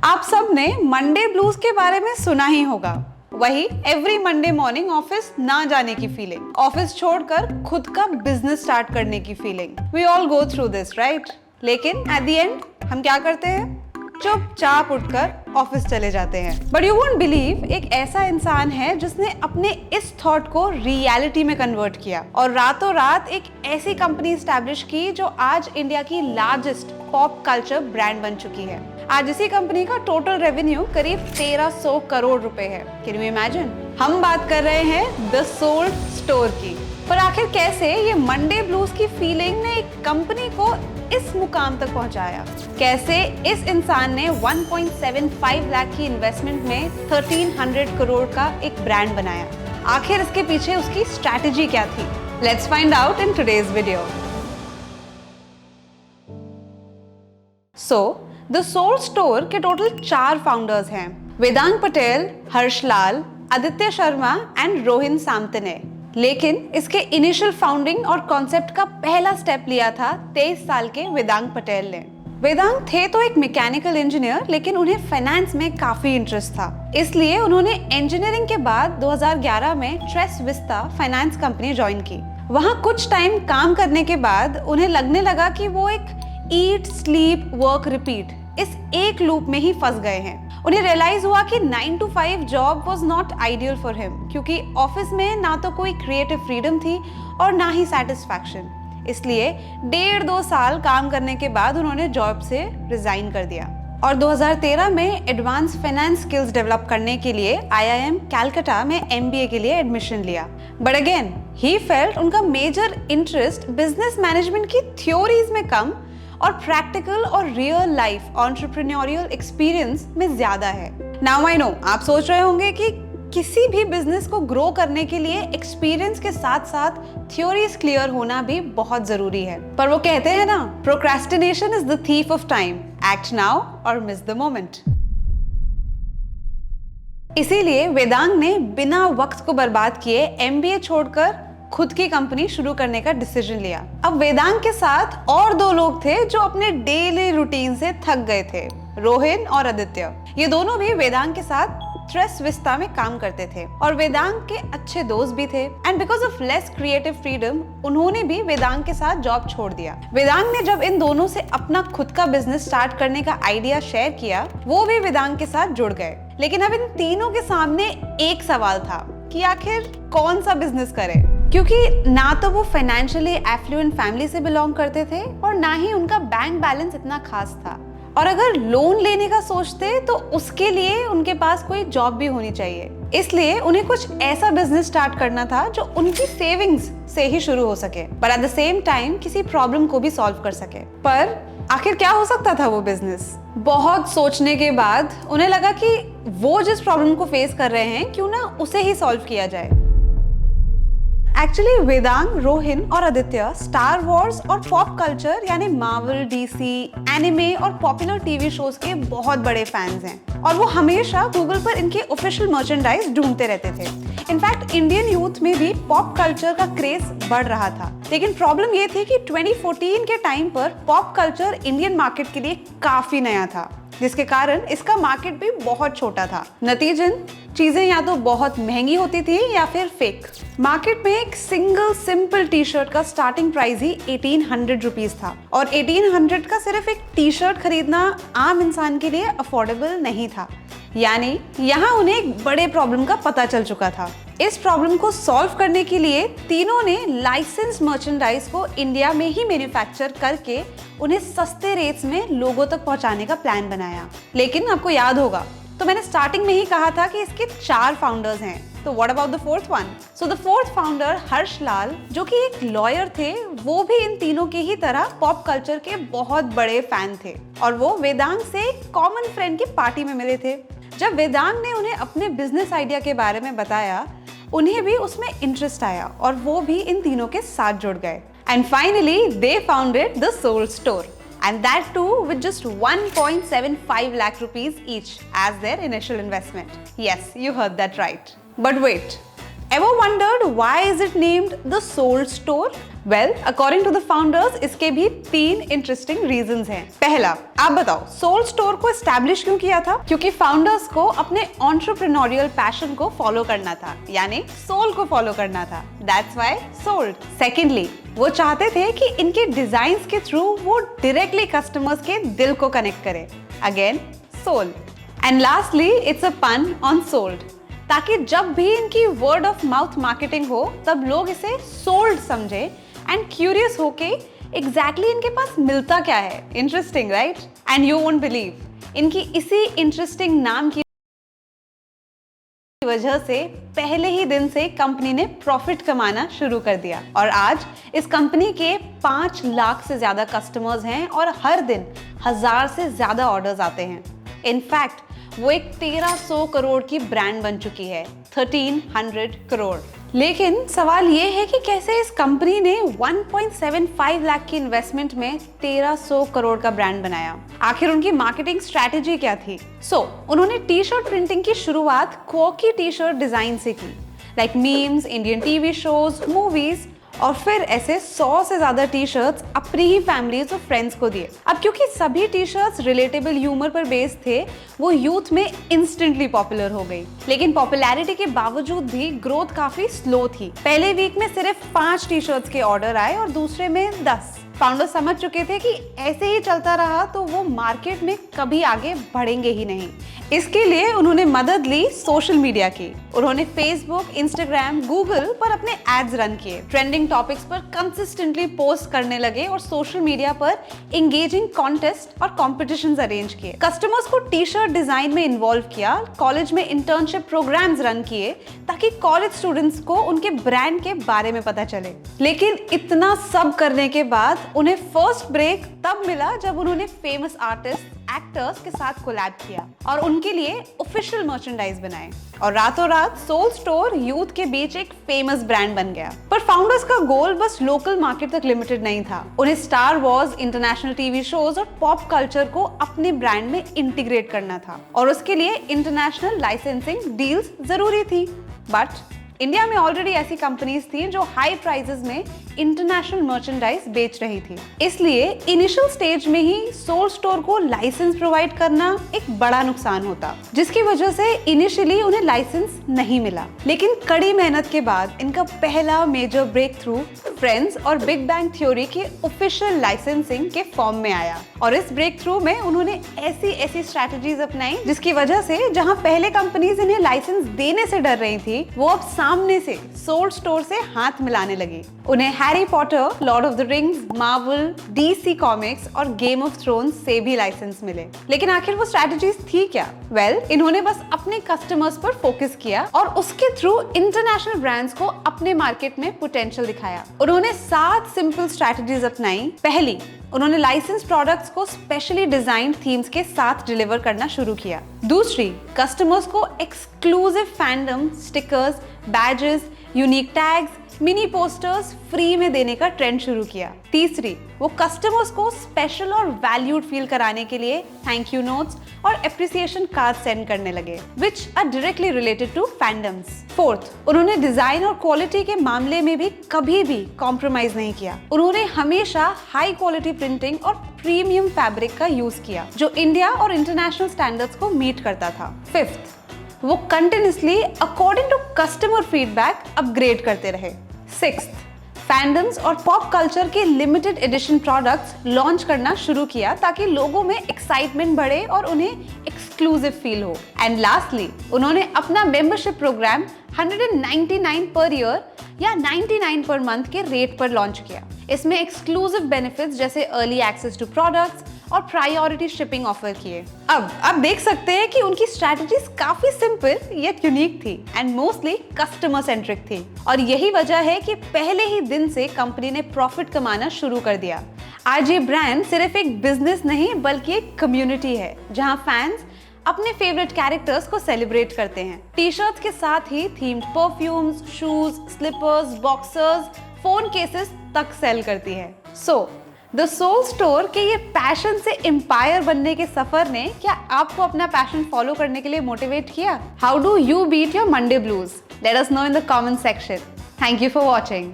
आप सब ने मंडे ब्लूज के बारे में सुना ही होगा। वही एवरी मंडे मॉर्निंग ऑफिस ना जाने की फीलिंग, ऑफिस छोड़कर खुद का बिजनेस स्टार्ट करने की feeling. We all go through this right. लेकिन एट द एंड हम क्या करते हैं? चुपचाप उठकर ऑफिस चले जाते हैं। बट यू वोंट बिलीव, एक ऐसा इंसान है जिसने अपने इस थॉट को रियलिटी में कन्वर्ट किया और रातों रात एक ऐसी कंपनी स्टैब्लिश की जो आज इंडिया की लार्जेस्ट पॉप कल्चर ब्रांड बन चुकी है। आज इसी कंपनी का टोटल रेवेन्यू करीब 1300 करोड़ रुपए है। Can you imagine? हम बात कर रहे हैं द सोल्ड स्टोर की। पर आखिर कैसे ये मंडे ब्लूज की फीलिंग ने एक कंपनी को इस मुकाम तक पहुंचाया? कैसे इस इंसान ने 1.75 लाख की इन्वेस्टमेंट में 1300 करोड़ का एक ब्रांड बनाया? आखिर इसके पीछे उसकी स्ट्रैटेजी क्या थी? Let's find out in today's video. The sold store के टोटल 4 फाउंडर्स हैं। वेदांग पटेल, हर्ष लाल, आदित्य शर्मा एंड रोहिन सामतने। लेकिन इसके इनिशियल फाउंडिंग और कॉन्सेप्ट का पहला स्टेप लिया था 23 साल के वेदांग पटेल ने। वेदांग थे तो एक मैकेनिकल इंजीनियर, लेकिन उन्हें फाइनेंस में काफी इंटरेस्ट था। इसलिए उन्होंने इंजीनियरिंग के बाद 2011 में trace vista finance company join की। वहां कुछ टाइम काम करने के बाद उन्हें लगने लगा कि वो एक ईट स्लीप वर्क रिपीट इस एक लूप में ही फंस गए हैं। उन्हें रियलाइज हुआ कि 9 to 5 job was not ideal for him, क्योंकि ऑफिस में ना तो कोई क्रिएटिव फ्रीडम थी और ना ही सेटिस्फैक्शन। इसलिए 1.5-2 साल काम करने के बाद उन्होंने जॉब से रिजाइन कर दिया और 2013 में एडवांस फाइनेंस स्किल्स डेवलप करने के लिए IIM कैलकाटा में MBA के लिए एडमिशन लिया। बट अगेन ही फेल्ट उनका मेजर इंटरेस्ट बिजनेस मैनेजमेंट की थ्योरीज में कम और प्रैक्टिकल और रियल लाइफ एंटरप्रेन्योरियल एक्सपीरियंस में ज्यादा है। नाउ आई नो, आप सोच रहे होंगे कि किसी भी बिजनेस को ग्रो करने के लिए एक्सपीरियंस के साथ साथ थ्योरीज क्लियर होना भी बहुत जरूरी है। पर वो कहते हैं ना, procrastination is the thief of time, act now और मिस द मोमेंट। इसीलिए वेदांग ने बिना वक्त को बर्बाद किए MBA छोड़कर खुद की कंपनी शुरू करने का डिसीजन लिया। अब वेदांग के साथ और 2 लोग थे जो अपने डेली रूटीन से थक गए थे, रोहिन और आदित्य। ये दोनों भी वेदांग के साथ ट्रेस विस्ता में काम करते थे और वेदांग के अच्छे दोस्त भी थे। And because of less creative freedom उन्होंने भी वेदांग के साथ जॉब छोड़ दिया। वेदांग ने जब इन दोनों से अपना खुद का बिजनेस स्टार्ट करने का आइडिया शेयर किया, वो भी वेदांग के साथ जुड़ गए। लेकिन अब इन तीनों के सामने एक सवाल था कि आखिर कौन सा बिजनेस करें, क्योंकि ना तो वो फाइनेंशियली एफ्लुएंट फैमिली से बिलोंग करते थे और ना ही उनका बैंक बैलेंस इतना खास था। और अगर लोन लेने का सोचते तो उसके लिए उनके पास कोई जॉब भी होनी चाहिए। इसलिए उन्हें कुछ ऐसा बिजनेस स्टार्ट करना था जो उनकी सेविंग्स से ही शुरू हो सके, पर एट द सेम टाइम किसी प्रॉब्लम को भी सॉल्व कर सके। पर आखिर क्या हो सकता था वो बिजनेस? बहुत सोचने के बाद उन्हें लगा कि वो जिस प्रॉब्लम को फेस कर रहे हैं, क्यों ना उसे ही सॉल्व किया जाए। एक्चुअली वेदांग, रोहिन और आदित्य स्टार वॉर्स और पॉप कल्चर यानी मार्वल, DC, एनिमे और पॉपुलर टीवी शोज के बहुत बड़े फैंस हैं और वो हमेशा गूगल पर इनके ऑफिशियल मर्चेंडाइज ढूंढते रहते थे। इनफैक्ट इंडियन यूथ में भी पॉप कल्चर का क्रेज बढ़ रहा था। लेकिन प्रॉब्लम ये थी कि 2014 के टाइम पर पॉप कल्चर इंडियन मार्केट के लिए काफी नया था, जिसके कारण इसका मार्केट भी बहुत छोटा था। नतीजन चीजें या तो बहुत महंगी होती थी या फिर फेक। मार्केट में एक सिंगल सिंपल टी शर्ट का स्टार्टिंग प्राइस ही 1800 रुपीज था और 1800 का सिर्फ एक टी शर्ट खरीदना आम इंसान के लिए अफोर्डेबल नहीं था। यानी यहाँ उन्हें एक बड़े प्रॉब्लम का पता चल चुका था। इस प्रॉब्लम को सॉल्व करने के लिए तीनों ने लाइसेंस मर्चेंडाइज को इंडिया में ही मैन्युफैक्चर करके उन्हें सस्ते रेट्स में लोगों तक पहुंचाने का प्लान बनाया। लेकिन आपको याद होगा तो मैंने स्टार्टिंग में ही कहा था कि इसके 4 फाउंडर्स हैं। तो what about the fourth one? So the fourth founder Harsh Lal, जो कि एक लॉयर थे, वो भी इन तीनों की ही तरह पॉप कल्चर के बहुत बड़े फैन थे और वो वेदांग से एक कॉमन फ्रेंड की पार्टी में मिले थे। जब वेदांग ने उन्हें अपने बिजनेस आइडिया के बारे में बताया, उन्हें भी उसमें इंटरेस्ट आया और वो भी इन तीनों के साथ जुड़ गए। And finally they founded the sold store, and that too with just 1.75 lakh rupees each as their initial investment. Yes, you heard that right. But wait, ever wondered why is it named the Souled Store? Well according to the founders इसके भी 3 interesting reasons हैं। पहला, आप बताओ soul store को establish क्यों किया था? क्योंकि फाउंडर्स को अपने एंटरप्रेन्योरियल पैशन को फॉलो करना था, यानी सोल को फॉलो करना था। That's why sold. सेकेंडली, वो चाहते थे कि इनके डिजाइन्स के थ्रू वो डायरेक्टली कस्टमर्स के दिल को कनेक्ट करे। Again soul. And lastly it's a pun on sold, ताकि जब भी इनकी वर्ड ऑफ माउथ मार्केटिंग हो तब लोग इसे सोल्ड समझे एंड क्यूरियस होके एग्जैक्टली इनके पास मिलता क्या है। Interesting right? And you won't believe, इनकी इसी इंटरेस्टिंग नाम की वजह से पहले ही दिन से कंपनी ने प्रॉफिट कमाना शुरू कर दिया और आज इस कंपनी के 5 लाख से ज्यादा कस्टमर्स हैं और हर दिन 1000 से ज्यादा ऑर्डर्स आते हैं। इनफैक्ट वो एक 1300 करोड़ की ब्रांड बन चुकी है, 1300 करोड़। लेकिन सवाल ये है कि कैसे इस कंपनी ने 1.75 लाख की इन्वेस्टमेंट में 1300 करोड़ का ब्रांड बनाया? आखिर उनकी मार्केटिंग स्ट्रैटेजी क्या थी? उन्होंने टी शर्ट प्रिंटिंग की शुरुआत क्वॉकी टी शर्ट डिजाइन से की, like memes, Indian TV shows, movies, और फिर ऐसे 100 से ज्यादा टी शर्ट्स अपनी ही फैमिलीज और फ्रेंड्स को दिए। अब क्योंकि सभी टी शर्ट्स रिलेटेबल ह्यूमर पर बेस्ड थे, वो यूथ में इंस्टेंटली पॉपुलर हो गई। लेकिन पॉपुलैरिटी के बावजूद भी ग्रोथ काफी स्लो थी। पहले वीक में सिर्फ 5 टी शर्ट्स के ऑर्डर आए और दूसरे में 10। फाउंडर्स समझ चुके थे कि ऐसे ही चलता रहा तो वो मार्केट में कभी आगे बढ़ेंगे ही नहीं। इसके लिए उन्होंने मदद ली सोशल मीडिया की। उन्होंने फेसबुक, इंस्टाग्राम, गूगल पर अपने एड्स रन किए, ट्रेंडिंग टॉपिक्स पर कंसिस्टेंटली पोस्ट करने लगे और सोशल मीडिया पर एंगेजिंग कॉन्टेस्ट और कॉम्पिटिशंस अरेंज किए। कस्टमर्स को टी शर्ट डिजाइन में इन्वॉल्व किया, कॉलेज में इंटर्नशिप प्रोग्राम्स रन किए ताकि कॉलेज स्टूडेंट्स को उनके ब्रांड के बारे में पता चले। लेकिन इतना सब करने के बाद उन्हें फर्स्ट ब्रेक तब मिला जब उन्होंने फेमस आर्टिस्ट, एक्टर्स के साथ कोलैब किया और उनके लिए ऑफिशियल मर्चेंडाइज बनाए और रातों रात सोल स्टोर यूथ के बीच एक फेमस ब्रांड बन गया। पर फाउंडर्स का गोल बस लोकल मार्केट तक लिमिटेड नहीं था। उन्हें star Wars, international TV shows और पॉप कल्चर को अपने ब्रांड में इंटीग्रेट करना था और उसके लिए इंटरनेशनल लाइसेंसिंग डील्स जरूरी थी। बट इंडिया में ऑलरेडी ऐसी कंपनीज थी जो हाई प्राइसेस में इंटरनेशनल मर्चेंडाइज बेच रही थी। इसलिए इनिशियल स्टेज में ही सोल स्टोर को लाइसेंस प्रोवाइड करना एक बड़ा नुकसान होता, जिसकी वजह से इनिशियली उन्हें लाइसेंस नहीं मिला। लेकिन कड़ी मेहनत के बाद इनका पहला मेजर ब्रेक थ्रू फ्रेंड्स और बिग बैंग थ्योरी के ऑफिशियल लाइसेंसिंग के फॉर्म में आया और इस ब्रेक थ्रू में उन्होंने ऐसी स्ट्रैटेजीज अपनाई जिसकी वजह से जहां पहले कंपनीज इन्हें लाइसेंस देने से डर रही थी, वो अब सामने से सोल स्टोर से हाथ मिलाने लगी। उन्हें Harry Potter, Lord of the rings, Marvel, DC comics और गेम ऑफ थ्रोन्स से भी लाइसेंस मिले। लेकिन आखिर वो स्ट्रैटेजीज थी क्या? इन्होंने बस अपने कस्टमर्स पर फोकस किया और उसके थ्रू इंटरनेशनल ब्रांड्स को अपने मार्केट में पोटेंशियल दिखाया। उन्होंने 7 सिंपल स्ट्रैटेजीज अपनाई। पहली, उन्होंने लाइसेंस प्रोडक्ट्स को स्पेशली डिजाइन्ड थीम्स के साथ डिलीवर करना शुरू किया। दूसरी, कस्टमर्स को exclusive fandom, stickers, badges, unique tags, mini posters free में देने का ट्रेंड शुरू किया। तीसरी, वो कस्टमर्स को स्पेशल और वैल्यूड फील कराने के लिए थैंक यू नोट्स और एप्रिसिएशन कार्ड सेंड करने लगे, which are directly related to fandoms। Fourth, उन्होंने डिजाइन और क्वालिटी के मामले में भी कभी भी कॉम्प्रोमाइज नहीं किया। उन्होंने हमेशा हाई क्वालिटी प्रिंटिंग और प्रीमियम फैब्रिक का यूज किया जो इंडिया और इंटरनेशनल स्टैंडर्ड्स को मीट करता था। फिफ्थ, वो continuously according to customer feedback upgrade करते रहे। सिक्स्थ, फैंडम्स और पॉप कल्चर के लिमिटेड एडिशन प्रोडक्ट्स लॉन्च करना शुरू किया ताकि लोगों में एक्साइटमेंट बढ़े और उन्हें एक्सक्लूसिव फील हो। एंड लास्टली, उन्होंने अपना मेंबरशिप प्रोग्राम 199 पर ईयर या 99 पर मंथ के रेट पर लॉन्च किया। इसमें एक्सक्लूसिव बेनिफिट्स जैसे अर्ली एक्सेस टू प्रोडक्ट्स और प्रायोरिटी शिपिंग ऑफर किए। अब आप देख सकते हैं कि उनकी स्ट्रैटेजीज काफी सिंपल येट यूनिक थी एंड मोस्टली कस्टमर सेंट्रिक थी और यही वजह है कि पहले ही दिन से कंपनी ने प्रॉफिट कमाना शुरू कर दिया। आज ये ब्रांड सिर्फ एक बिजनेस नहीं बल्कि एक कम्युनिटी है जहां फैंस अपने फेवरेट कैरेक्टर्स को सेलिब्रेट करते हैं। टी शर्ट्स के साथ ही themed perfumes, shoes, slippers, boxers, phone cases तक सेल करती है। द सोल स्टोर के ये पैशन से एम्पायर बनने के सफर ने क्या आपको अपना पैशन फॉलो करने के लिए मोटिवेट किया? How do you beat your Monday blues? Let us know in the comment section. Thank you for watching.